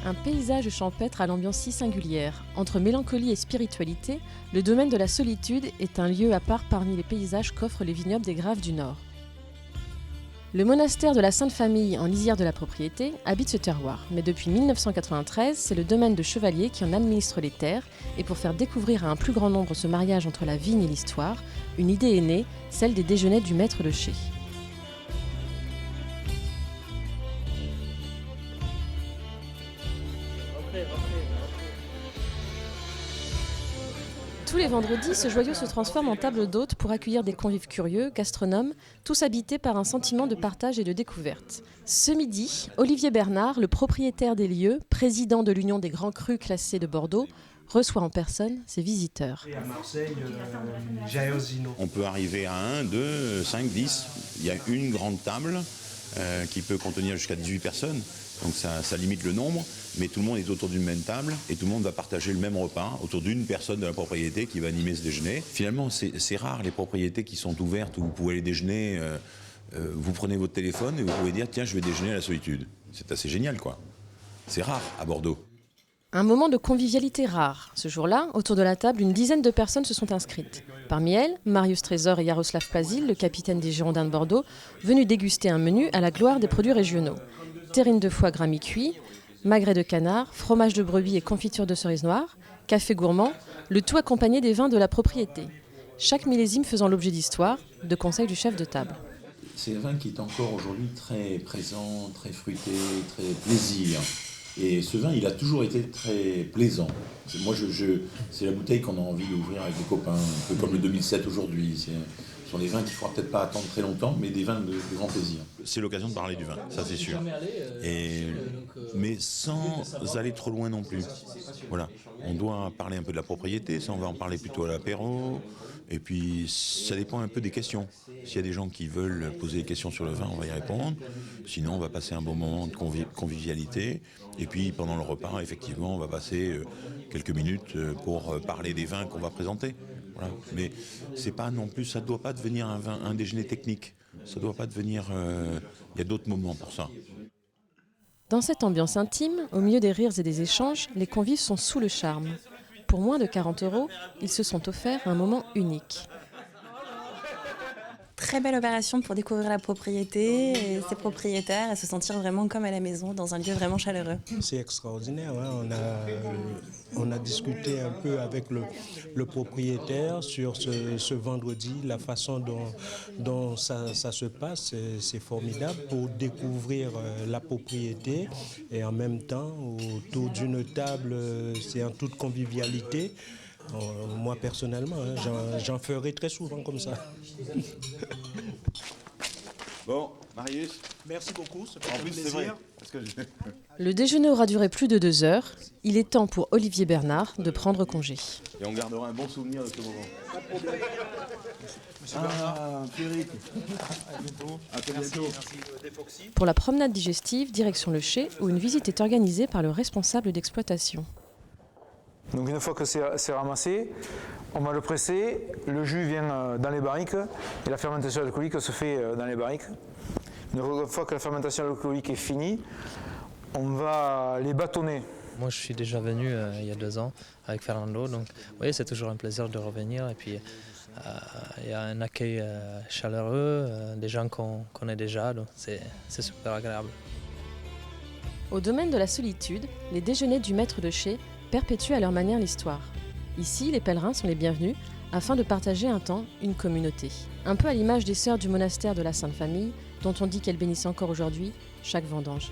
Un paysage champêtre à l'ambiance si singulière. Entre mélancolie et spiritualité, le domaine de la solitude est un lieu à part parmi les paysages qu'offrent les vignobles des Graves du Nord. Le monastère de la Sainte Famille, en lisière de la propriété, habite ce terroir. Mais depuis 1993, c'est le domaine de Chevalier qui en administre les terres. Et pour faire découvrir à un plus grand nombre ce mariage entre la vigne et l'histoire, une idée est née, celle des déjeuners du maître de chai. Tous les vendredis, ce joyau se transforme en table d'hôtes pour accueillir des convives curieux, gastronomes, tous habités par un sentiment de partage et de découverte. Ce midi, Olivier Bernard, le propriétaire des lieux, président de l'Union des grands crus classés de Bordeaux, reçoit en personne ses visiteurs. À Marseille, on peut arriver à 1, 2, 5, 10. Il y a une grande table qui peut contenir jusqu'à 18 personnes. Donc ça limite le nombre, mais tout le monde est autour d'une même table et tout le monde va partager le même repas autour d'une personne de la propriété qui va animer ce déjeuner. Finalement, c'est rare les propriétés qui sont ouvertes où vous pouvez aller déjeuner, vous prenez votre téléphone et vous pouvez dire « tiens, je vais déjeuner à la solitude ». C'est assez génial, quoi. C'est rare à Bordeaux. Un moment de convivialité rare. Ce jour-là, autour de la table, une dizaine de personnes se sont inscrites. Parmi elles, Marius Trésor et Yaroslav Pazil, le capitaine des Girondins de Bordeaux, venus déguster un menu à la gloire des produits régionaux. Terrine de foie gras mi-cuit, magret de canard, fromage de brebis et confiture de cerise noire, café gourmand, le tout accompagné des vins de la propriété. Chaque millésime faisant l'objet d'histoire, de conseils du chef de table. C'est un vin qui est encore aujourd'hui très présent, très fruité, très plaisir. Et ce vin, il a toujours été très plaisant. Moi, c'est la bouteille qu'on a envie d'ouvrir avec des copains, un peu comme le 2007 aujourd'hui. Ce sont des vins qu'il ne faudra peut-être pas attendre très longtemps, mais des vins de grand plaisir. C'est l'occasion de parler du vin, ça c'est sûr. Mais sans aller trop loin non plus. Voilà, on doit parler un peu de la propriété, ça on va en parler plutôt à l'apéro. Et puis ça dépend un peu des questions. S'il y a des gens qui veulent poser des questions sur le vin, on va y répondre. Sinon, on va passer un bon moment de convivialité. Et puis pendant le repas, effectivement, on va passer quelques minutes pour parler des vins qu'on va présenter. Voilà. Mais c'est pas non plus, ça ne doit pas devenir un déjeuner technique. Ça ne doit pas devenir. Il y a d'autres moments pour ça. Dans cette ambiance intime, au milieu des rires et des échanges, les convives sont sous le charme. Pour moins de 40 €, ils se sont offerts un moment unique. Très belle opération pour découvrir la propriété et ses propriétaires et se sentir vraiment comme à la maison, dans un lieu vraiment chaleureux. c'est extraordinaire. Hein. On a discuté un peu avec le propriétaire sur ce vendredi, la façon dont ça se passe. C'est formidable pour découvrir la propriété et en même temps, autour d'une table, c'est en toute convivialité. Moi personnellement, j'en ferai très souvent comme ça. Bon, Marius. Merci beaucoup, ça fait plaisir. Le déjeuner aura duré plus de 2 heures. Il est temps pour Olivier Bernard de prendre congé. Et on gardera un bon souvenir de ce moment. Pas de problème. Frédéric. À très bientôt. Pour la promenade digestive, direction le chai, où une visite est organisée par le responsable d'exploitation. Donc une fois que c'est ramassé, on va le presser, le jus vient dans les barriques et la fermentation alcoolique se fait dans les barriques. Une fois que la fermentation alcoolique est finie, on va les bâtonner. Moi je suis déjà venu il y a 2 ans avec Fernando, donc oui, c'est toujours un plaisir de revenir et puis il y a un accueil chaleureux, des gens qu'on connaît déjà, donc c'est super agréable. Au domaine de la solitude, les déjeuners du maître de chai perpétuent à leur manière l'histoire. Ici, les pèlerins sont les bienvenus afin de partager un temps, une communauté. Un peu à l'image des sœurs du monastère de la Sainte Famille, dont on dit qu'elles bénissent encore aujourd'hui chaque vendange.